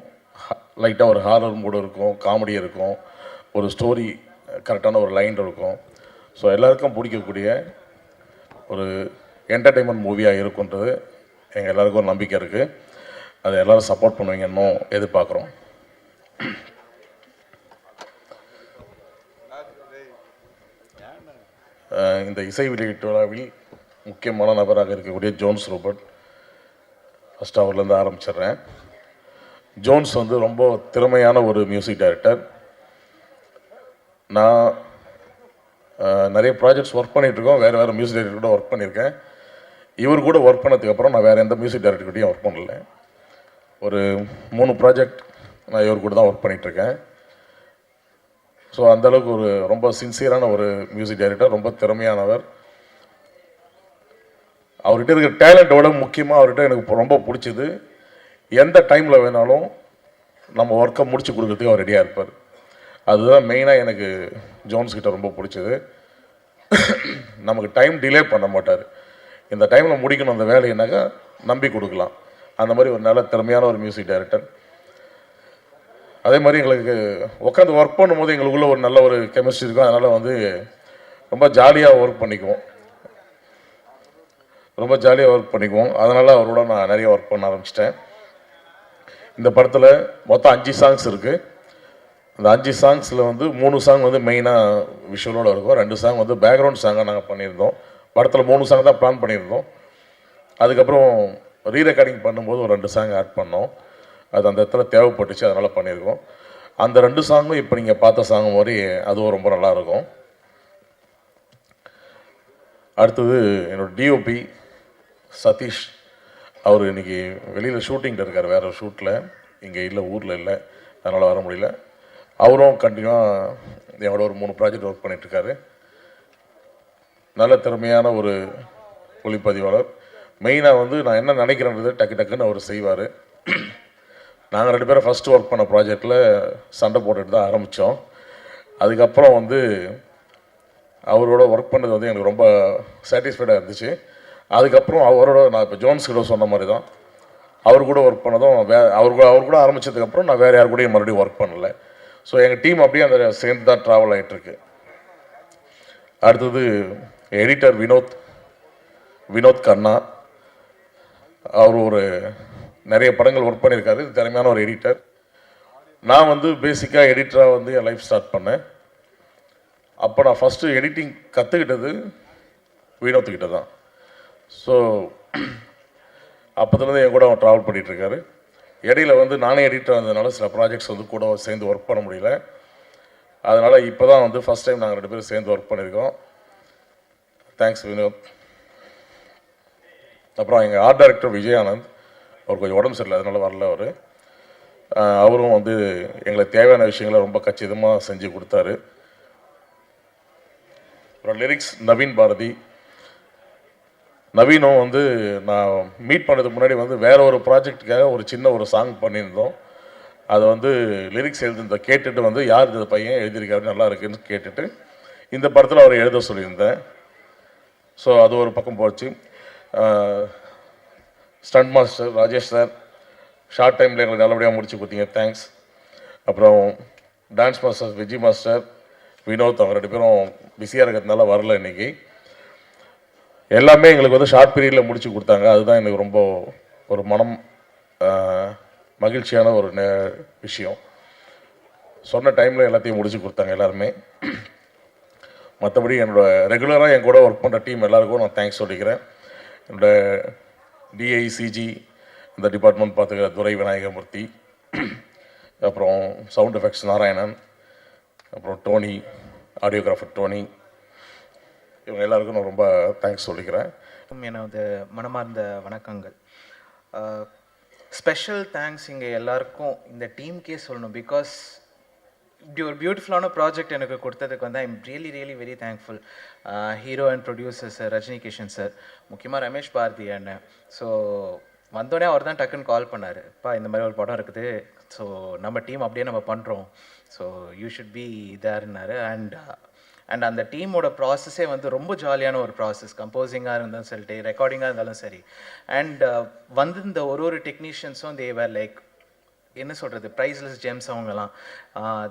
லைட்டாக ஒரு ஹாரர் மூடு இருக்கும், காமெடி இருக்கும், ஒரு ஸ்டோரி கரெக்டான ஒரு லைன் இருக்கும். ஸோ எல்லாருக்கும் பிடிக்கக்கூடிய ஒரு என்டர்டெயின்மெண்ட் மூவியாக இருக்குன்றது எங்கள் எல்லாருக்கும் ஒரு நம்பிக்கை இருக்குது. அதை எல்லோரும் சப்போர்ட் பண்ணுவீங்கன்னு எதிர்பார்க்குறோம். இந்த இசை வெளியீட்டு விழாவில் முக்கியமான நபராக இருக்கக்கூடிய ஜோன்ஸ் ரோபர்ட், ஃபஸ்ட் அவர்லேருந்து ஆரம்பிச்சிடுறேன். ஜோன்ஸ் வந்து ரொம்ப திறமையான ஒரு மியூசிக் டைரக்டர். நான் நிறைய ப்ராஜெக்ட்ஸ் ஒர்க் பண்ணிகிட்ருக்கோம், வேறு மியூசிக் டைரக்டர் கூட ஒர்க் பண்ணியிருக்கேன். இவர் கூட ஒர்க் பண்ணதுக்கப்புறம் நான் வேறு எந்த மியூசிக் டைரக்டர்கிட்டையும் ஒர்க் பண்ணல. ஒரு 3 ப்ராஜெக்ட் நான் இவர் கூட தான் ஒர்க் பண்ணிகிட்ருக்கேன். ஸோ அந்தளவுக்கு ஒரு ரொம்ப சின்சியரான ஒரு மியூசிக் டைரக்டர், ரொம்ப திறமையானவர். அவர்கிட்ட இருக்கிற டேலண்ட்டோட முக்கியமாக அவர்கிட்ட எனக்கு ரொம்ப பிடிச்சது, எந்த டைமில் வேணாலும் நம்ம ஒர்க்கை முடிச்சு கொடுக்குறதுக்கு அவர் ரெடியாக இருப்பார். அதுதான் மெயினாக எனக்கு ஜோன்ஸ் கிட்ட ரொம்ப பிடிச்சது. நமக்கு டைம் டிலே பண்ண மாட்டார். இந்த டைமில் முடிக்கணும் அந்த வேலையினாக்கா நம்பி கொடுக்கலாம். அந்த மாதிரி ஒரு நல்ல திறமையான ஒரு மியூசிக் டைரக்டர். அதே மாதிரி எங்களுக்கு உட்காந்து ஒர்க் பண்ணும்போது எங்களுக்குள்ள ஒரு நல்ல ஒரு கெமிஸ்ட்ரி இருக்கும். அதனால் வந்து ரொம்ப ஜாலியாக ஒர்க் பண்ணிக்குவோம். அதனால் அவரோட நான் நிறைய ஒர்க் பண்ண ஆரம்பிச்சிட்டேன். இந்த படத்தில் மொத்தம் 5 சாங்ஸ் இருக்குது. அந்த 5 சாங்ஸில் வந்து 3 சாங் வந்து மெயினாக விஷுவலோடு இருக்கும், 2 சாங் வந்து பேக்ரவுண்ட் சாங்காக நாங்கள் பண்ணியிருந்தோம். படத்தில் 3 சாங் தான் பிளான் பண்ணியிருந்தோம். அதுக்கப்புறம் ரீரெக்கார்டிங் பண்ணும்போது ஒரு 2 சாங் ஆட் பண்ணோம். அது அந்த இடத்துல தேவைப்பட்டுச்சு, அதனால் பண்ணியிருக்கோம். அந்த 2 சாங்கும் இப்போ நீங்கள் பார்த்த சாங் மாதிரி அதுவும் ரொம்ப நல்லாயிருக்கும். அடுத்தது என்னோடய டிஓபி சதீஷ், அவர் இன்றைக்கி வெளியில் ஷூட்டிங்கில் இருக்கார், வேறு ஒரு ஷூட்டில், இங்கே இல்லை, ஊரில் இல்லை, அதனால் வர முடியல. அவரும் கண்டினியூவாக என்னோட ஒரு 3 ப்ராஜெக்ட் ஒர்க் பண்ணிகிட்ருக்காரு. நல்ல திறமையான ஒரு ஒளிப்பதிவாளர். மெயினாக வந்து நான் என்ன நினைக்கிறேன்றது டக்குன்னு அவர் செய்வார். நாங்கள் 2 பேரும் ஃபஸ்ட்டு ஒர்க் பண்ண ப்ராஜெக்டில் சண்டை போட்டுட்டு தான் ஆரம்பித்தோம். அதுக்கப்புறம் வந்து அவரோட ஒர்க் பண்ணது வந்து எனக்கு ரொம்ப சாட்டிஸ்ஃபைடாக இருந்துச்சு. அதுக்கப்புறம் அவரோட நான் இப்போ ஜோன்ஸ் கிட்ட சொன்ன மாதிரி தான், அவர் கூட ஒர்க் பண்ணதும் அவர் கூட ஆரம்பித்ததுக்கப்புறம் நான் வேறு யார் கூடயும் மறுபடியும் ஒர்க் பண்ணலை. ஸோ எங்கள் டீம் அப்படியே அந்த சேர்ந்து தான் ட்ராவல் ஆகிட்டுருக்கு. அடுத்தது எடிட்டர் வினோத் கண்ணா. அவர் ஒரு நிறைய படங்கள் ஒர்க் பண்ணியிருக்காரு, திறமையான ஒரு எடிட்டர். நான் வந்து பேசிக்காக எடிட்டராக வந்து என் லைஃப் ஸ்டார்ட் பண்ணேன். அப்போ நான் ஃபஸ்ட்டு எடிட்டிங் கற்றுக்கிட்டது வினோத்துக்கிட்ட தான். ஸோ அப்போதுலேருந்து என் கூட அவன் ட்ராவல் பண்ணிகிட்ருக்காரு. இடையில வந்து நானே எடிட்டர் வந்ததுனால சில ப்ராஜெக்ட்ஸ் வந்து கூட சேர்ந்து ஒர்க் பண்ண முடியல. அதனால் இப்போ தான் வந்து ஃபஸ்ட் டைம் நாங்கள் 2 பேரும் சேர்ந்து ஒர்க் பண்ணியிருக்கோம். தேங்க்ஸ் வினோத். அப்புறம் எங்கள் ஆர்ட் டைரக்டர் விஜயானந்த், அவர் கொஞ்சம் உடம்பு சரியில்லை, அதனால் வரல அவர். அவரும் வந்து எங்களுக்கு தேவையான விஷயங்களை ரொம்ப கச்சிதமாக செஞ்சு கொடுத்தாரு. அப்புறம் லிரிக்ஸ் நவீன் பாரதி. நவீனும் வந்து நான் மீட் பண்ணுறதுக்கு முன்னாடி வந்து வேற ஒரு ப்ராஜெக்டுக்காக ஒரு சின்ன ஒரு சாங் பண்ணியிருந்தோம். அதை வந்து லிரிக்ஸ் எழுதிருந்த கேட்டுட்டு வந்து யார் இந்த பையன் எழுதியிருக்காரு நல்லா இருக்குன்னு கேட்டுட்டு இந்த படத்தில் அவர் எழுத சொல்லியிருந்தேன். ஸோ அது ஒரு பக்கம் போச்சு. Stunt master Rajesh sir, short டைமில் எங்களுக்கு நல்லபடியாக முடிச்சு கொடுத்தீங்க, தேங்க்ஸ். அப்புறம் dance master Vijay master, Vinod, அவங்க 2 பேரும் பிஸியாக இருக்கிறதுனால வரல இன்றைக்கி. எல்லாமே எங்களுக்கு வந்து ஷார்ட் பீரியடில் முடிச்சு கொடுத்தாங்க. அதுதான் எனக்கு ரொம்ப ஒரு மனம் மகிழ்ச்சியான ஒரு விஷயம். சொன்ன டைமில் எல்லாத்தையும் முடிச்சு கொடுத்தாங்க எல்லாருமே. மற்றபடி ரெகுலராக என் கூட ஒர்க் பண்ணுற டீம் எல்லாருக்கும் நான் தேங்க்ஸ் சொல்லிக்கிறேன். என்னோடய டிஐசிஜி இந்த டிபார்ட்மெண்ட் பார்த்துக்கிற துரை விநாயகமூர்த்தி, அப்புறம் சவுண்ட் எஃபெக்ட்ஸ் நாராயணன், அப்புறம் டோனி, ஆடியோகிராஃபர் டோனி, இவங்க எல்லாருக்கும் நான் ரொம்ப தேங்க்ஸ் சொல்லிக்கிறேன். எனது மனமார்ந்த வணக்கங்கள். ஸ்பெஷல் தேங்க்ஸ் இங்கே எல்லாருக்கும் இந்த டீமுக்கே சொல்லணும். பிகாஸ் இப்படி ஒரு பியூட்டிஃபுல்லான ப்ராஜெக்ட் எனக்கு கொடுத்ததுக்கு வந்து I'm really very thankful. Hero and producer sir Rajini Kishan sir, முக்கியமாக ரமேஷ் பாரதி அண்ணன். ஸோ வந்தோடனே அவர் தான் டக்குன்னு கால் பண்ணார், அப்பா இந்த மாதிரி ஒரு படம் இருக்குது, ஸோ நம்ம டீம் அப்படியே நம்ம பண்ணுறோம், ஸோ யூ ஷுட் பி தேர்னாரு. அண்ட் அந்த டீமோட ப்ராசஸே வந்து ரொம்ப ஜாலியான ஒரு ப்ராசஸ். கம்போசிங்காக இருந்தாலும் சரி, ரெக்கார்டிங்காக இருந்தாலும் சரி. அண்ட் வந்து இந்த ஒரு டெக்னீஷியன்ஸும் தேவர் லைக் என்ன சொல்கிறது, ப்ரைஸ்லெஸ் ஜெம்ஸ் அவங்கலாம்.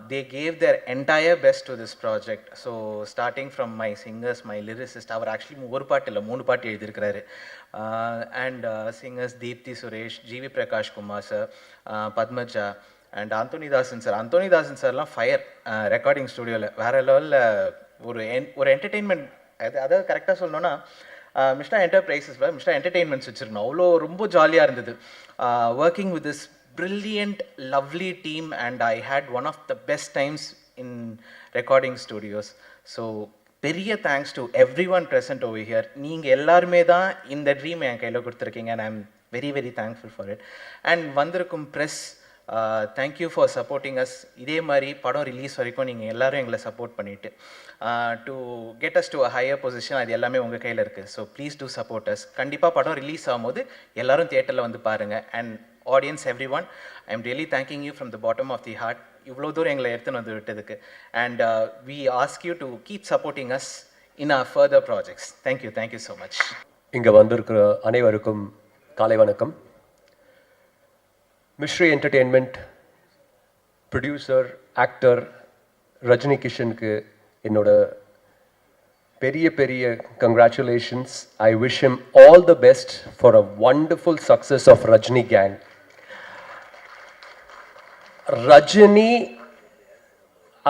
They gave their entire best to this project. So starting from my singers, my lyricist, அவர் ஆக்சுவலி 1 பாட்டு இல்லை 3 பாட்டு எழுதியிருக்கிறாரு. And singers Deepthi Suresh, GV Prakash Kumar sir, Padmaja and Anthonydaasan sir. Anthonydaasan சார்லாம் ஃபயர் ரெக்கார்டிங் ஸ்டுடியோவில் வேறு லெவலில் ஒரு என்டர்டெயின்மெண்ட். அதாவது கரெக்டாக சொல்லணுன்னா மிஸ்டா என்டர்பிரைசஸில் மிஸ்டா என்டர்டெயின்மெண்ட்ஸ் வச்சுருந்தோம். அவ்வளோ ரொம்ப ஜாலியாக இருந்தது working with this brilliant lovely team, and I had one of the best times in recording studios. So பெரிய thanks to every one present over here. நீங்கள் எல்லாருமே தான் இந்த ட்ரீம் என் கையில் கொடுத்துருக்கீங்க, and I am very thankful for it. And வந்திருக்கும் press, thank you for supporting us. இதே மாதிரி படம் ரிலீஸ் வரைக்கும் நீங்கள் எல்லோரும் எங்களை சப்போர்ட் பண்ணிவிட்டு to get us to a higher position, அது எல்லாமே உங்கள் கையில் இருக்குது. So please do support us. கண்டிப்பாக படம் ரிலீஸ் ஆகும்போது எல்லோரும் தியேட்டரில் வந்து பாருங்கள். And audience, everyone, I am really thanking you from the bottom of the heart. இவ்வளோ தூரம் எங்களை எடுத்துன்னு வந்து விட்டதுக்கு. And we ask you to keep supporting us in our further projects. Thank you so much. இங்கே வந்திருக்கிற அனைவருக்கும் காலை வணக்கம். Mystery entertainment producer actor Rajini கிஷனுக்கு என்னோட பெரிய congratulations. I wish him all the best for a wonderful success of Rajini Gang. Rajini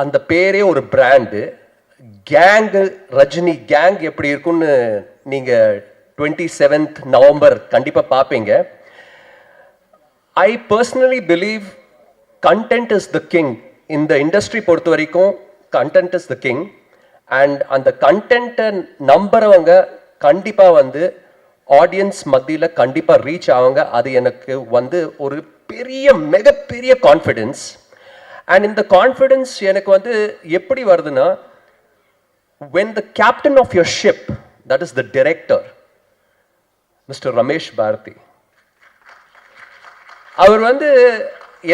அந்த பேரே ஒரு பிராண்டு. கேங்கு ரஜினி கேங் எப்படி இருக்குன்னு நீங்கள் 27th நவம்பர் கண்டிப்பாக பார்ப்பீங்க. I personally believe content is the king. இந்த இண்டஸ்ட்ரி பொறுத்த வரைக்கும் content is the king. And அந்த கண்டென்ட்டை நம்புறவங்க கண்டிப்பாக வந்து ஆடியன்ஸ் மத்தியில் கண்டிப்பாக ரீச் ஆவாங்க. அது எனக்கு வந்து ஒரு மிகப்பெரிய கான்ஃபிடென்ஸ். அண்ட் இந்த கான்ஃபிடென்ஸ் எனக்கு வந்து எப்படி வருதுன்னா, when the captain of your ship, that is the director, Mr. Ramesh Bharati, அவர் வந்து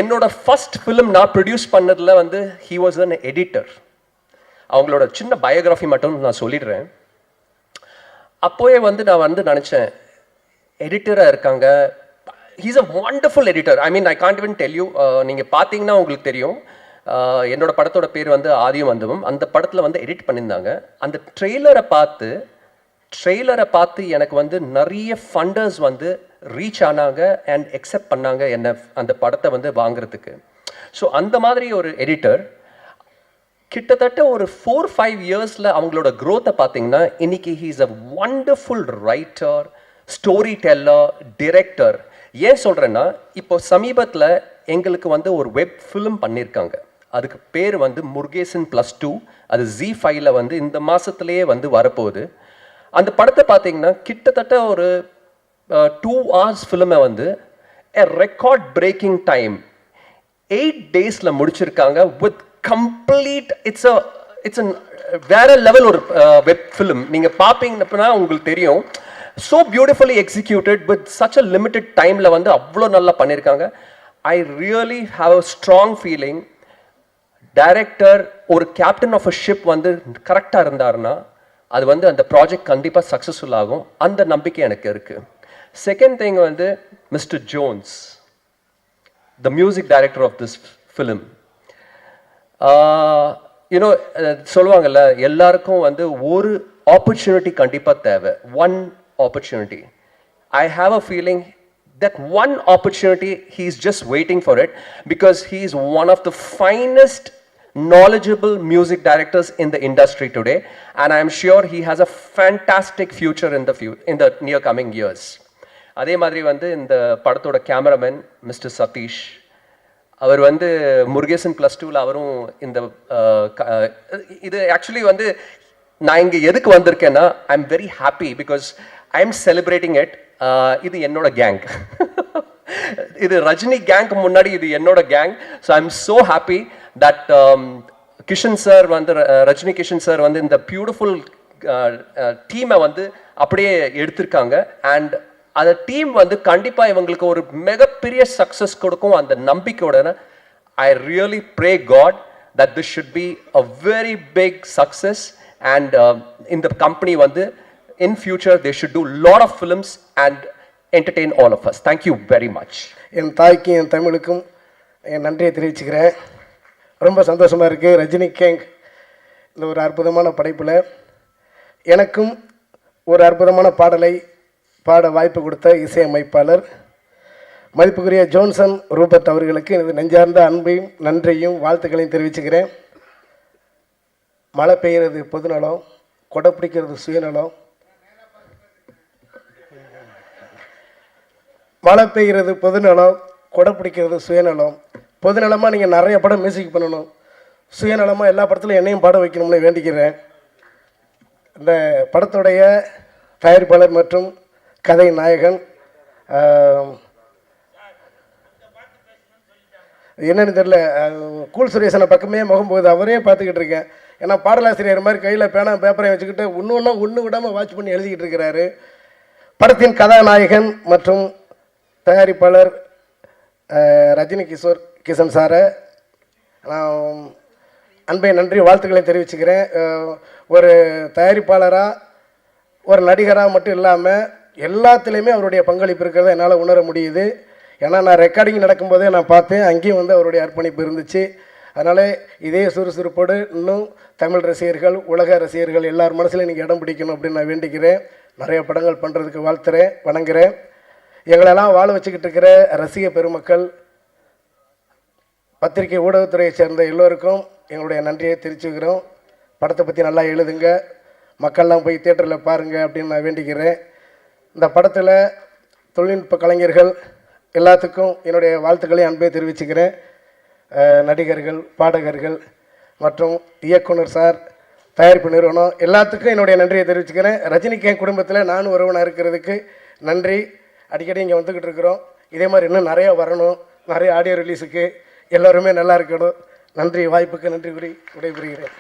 என்னோட ஃபர்ஸ்ட் ஃபிலிம் நான் ப்ரொடியூஸ் பண்ணதில் வந்து he was an editor. அவங்களோட சின்ன பயோகிராஃபி மட்டும் நான் சொல்லிடுறேன். அப்போவே வந்து நான் வந்து நினச்சேன், எடிட்டராக இருக்காங்க. He's a wonderful editor. I mean I can't even tell you. நீங்கள் பார்த்தீங்கன்னா உங்களுக்கு தெரியும். என்னோட படத்தோட பேர் வந்து ஆதியும் அந்தமும். அந்த படத்தில் வந்து எடிட் பண்ணியிருந்தாங்க. அந்த ட்ரெய்லரை பார்த்து எனக்கு வந்து நிறைய ஃபண்டர்ஸ் வந்து ரீச் ஆனாங்க அண்ட் அக்செப்ட் பண்ணாங்க என்ன அந்த படத்தை வந்து வாங்குறதுக்கு. ஸோ அந்த மாதிரி ஒரு எடிட்டர் கிட்டத்தட்ட ஒரு 4-5 இயர்ஸில் அவங்களோட க்ரோத்தை பார்த்தீங்கன்னா இன்னைக்கு he's a wonderful writer, story teller, director. ஏன் சொல்கிறேன்னா, இப்போ சமீபத்தில் எங்களுக்கு வந்து ஒரு வெப் ஃபிலிம் பண்ணியிருக்காங்க. அதுக்கு பேர் வந்து முருகேசன் +2. அது Z5ல வந்து இந்த மாதத்துலேயே வந்து வரப்போகுது. அந்த படத்தை பார்த்தீங்கன்னா கிட்டத்தட்ட ஒரு 2 hours ஃபிலிமை வந்து ரெக்கார்ட் பிரேக்கிங் டைம் 8 daysல முடிச்சிருக்காங்க வித் கம்ப்ளீட். இட்ஸ் வேற லெவல் ஒரு வெப் ஃபிலிம். நீங்கள் பார்ப்பீங்கன்னா உங்களுக்கு தெரியும். So beautifully executed with such a limited டைமில் வந்து அவ்வளோ நல்லா பண்ணியிருக்காங்க. I really have a strong feeling, director ஒரு கேப்டன் ஆஃப் அ ஷிப் வந்து கரெக்டாக இருந்தாருன்னா அது வந்து அந்த ப்ராஜெக்ட் கண்டிப்பாக சக்ஸஸ்ஃபுல் ஆகும். அந்த நம்பிக்கை எனக்கு இருக்குது. செகண்ட் திங் வந்து mister Jones, the music director of this film. You know சொல்லுவாங்கல்ல, எல்லாருக்கும் வந்து ஒரு ஆப்பர்ச்சுனிட்டி கண்டிப்பாக தேவை. One opportunity. I have a feeling that one opportunity he is just waiting for it, because he is one of the finest knowledgeable music directors in the industry today, and I am sure he has a fantastic future in the near coming years. அதே மாதிரி வந்து இந்த படத்தோட கேமராமேன் மிஸ்டர் சதீஷ், அவர் வந்து முருகேசன் +2ல அவரும் இந்த இது ஆக்சுவலி வந்து நான் இங்கே எதுக்கு வந்திருக்கேன்னா, I am very happy because I am celebrating it. இது என்னோட கேங். இது ரஜினி கேங்க்கு முன்னாடி இது என்னோட gang. So I am so happy that Kishan sir வந்து ரஜினி கிஷன் சார் வந்து இந்த பியூட்டிஃபுல் டீமை வந்து அப்படியே எடுத்திருக்காங்க. அண்ட் அந்த டீம் வந்து கண்டிப்பாக இவங்களுக்கு ஒரு மிகப்பெரிய சக்ஸஸ் கொடுக்கும் அந்த நம்பிக்கையோட. I really pray God that this should be a very big success. And இந்த கம்பெனி வந்து in future they should do lot of films and entertain all of us. Thank you very much. என் தாய்க்கும் என் தமிழுக்கும் என் நன்றியை தெரிவிச்சுக்கிறேன். ரொம்ப சந்தோஷமாக இருக்குது. ரஜினி கேங் இந்த ஒரு அற்புதமான படைப்பில் எனக்கும் ஒரு அற்புதமான பாடலை பாட வாய்ப்பு கொடுத்த இசையமைப்பாளர் மதிப்புக்குரிய ஜோன்சன் ரூபர்ட் அவர்களுக்கு எனது நெஞ்சார்ந்த அன்பையும் நன்றியும் வாழ்த்துக்களையும் தெரிவிச்சுக்கிறேன். மழை பெய்கிறது பொதுநலம், கொடை பிடிக்கிறது சுயநலம். மழை பெய்கிறது பொதுநலம், கொடை பிடிக்கிறது சுயநலம். பொதுநலமாக நீங்கள் நிறைய படம் மியூசிக் பண்ணணும், சுயநலமாக எல்லா படத்துலையும் என்னையும் பாட வைக்கணும்னு வேண்டிக்கிறேன். இந்த படத்துடைய தயாரிப்பாளர் மற்றும் கதை நாயகன் என்னன்னு தெரியல, கூல் சுரேசனை பக்கமே முகம் போகுது, அவரே பார்த்துக்கிட்டு இருக்கேன். ஏன்னா பாடலாசிரியர் மாதிரி கையில் பேனா பேப்பரை வச்சுக்கிட்டு ஒன்று விடாமல் வாட்ச் பண்ணி எழுதிக்கிட்டு இருக்கிறாரு. படத்தின் கதாநாயகன் மற்றும் தயாரிப்பாளர் ரஜினி கிஷன் சாரை நான் அன்பை நன்றி வாழ்த்துக்களை தெரிவிச்சுக்கிறேன். ஒரு தயாரிப்பாளராக ஒரு நடிகராக மட்டும் இல்லாமல் எல்லாத்துலேயுமே அவருடைய பங்களிப்பு இருக்கிறத என்னால் உணர முடியுது. ஏன்னா நான் ரெக்கார்டிங் நடக்கும்போதே நான் பார்த்தேன், அங்கேயும் வந்து அவருடைய அர்ப்பணிப்பு இருந்துச்சு. அதனால் இதே சுறுசுறுப்போடு இன்னும் தமிழ் ரசிகர்கள், உலக ரசிகர்கள் எல்லார் மனசுலையும் நீங்கள் இடம் பிடிக்கணும் அப்படின்னு நான் வேண்டிக்கிறேன். நிறைய படங்கள் பண்ணுறதுக்கு வாழ்த்துறேன், வணங்குறேன். எங்களெல்லாம் வாழ வச்சுக்கிட்டு இருக்கிற ரசிக பெருமக்கள், பத்திரிகை ஊடகத்துறையை சேர்ந்த எல்லோருக்கும் எங்களுடைய நன்றியை தெரிவிச்சுக்கிறோம். படத்தை பற்றி நல்லா எழுதுங்க, மக்கள்லாம் போய் தியேட்டரில் பாருங்கள் அப்படின்னு நான் வேண்டிக்கிறேன். இந்த படத்தில் தொழில்நுட்ப கலைஞர்கள் எல்லாத்துக்கும் என்னுடைய வாழ்த்துக்களையும் அன்பை தெரிவிச்சுக்கிறேன். நடிகர்கள், பாடகர்கள் மற்றும் இயக்குனர் சார், தயாரிப்பு நிறுவனம் எல்லாத்துக்கும் என்னுடைய நன்றியை தெரிவிச்சுக்கிறேன். ரஜினிகாந்த் குடும்பத்தில் நானும் ஒருவனாக இருக்கிறதுக்கு நன்றி. அடிக்கடி இங்கே வந்துக்கிட்டு இருக்கிறோம். இதே மாதிரி இன்னும் நிறையா வரணும், நிறைய ஆடியோ ரிலீஸுக்கு எல்லோருமே நல்லா இருக்கணும். நன்றி, வாய்ப்புக்கு நன்றி கூறி விடைபெறுகிறேன்.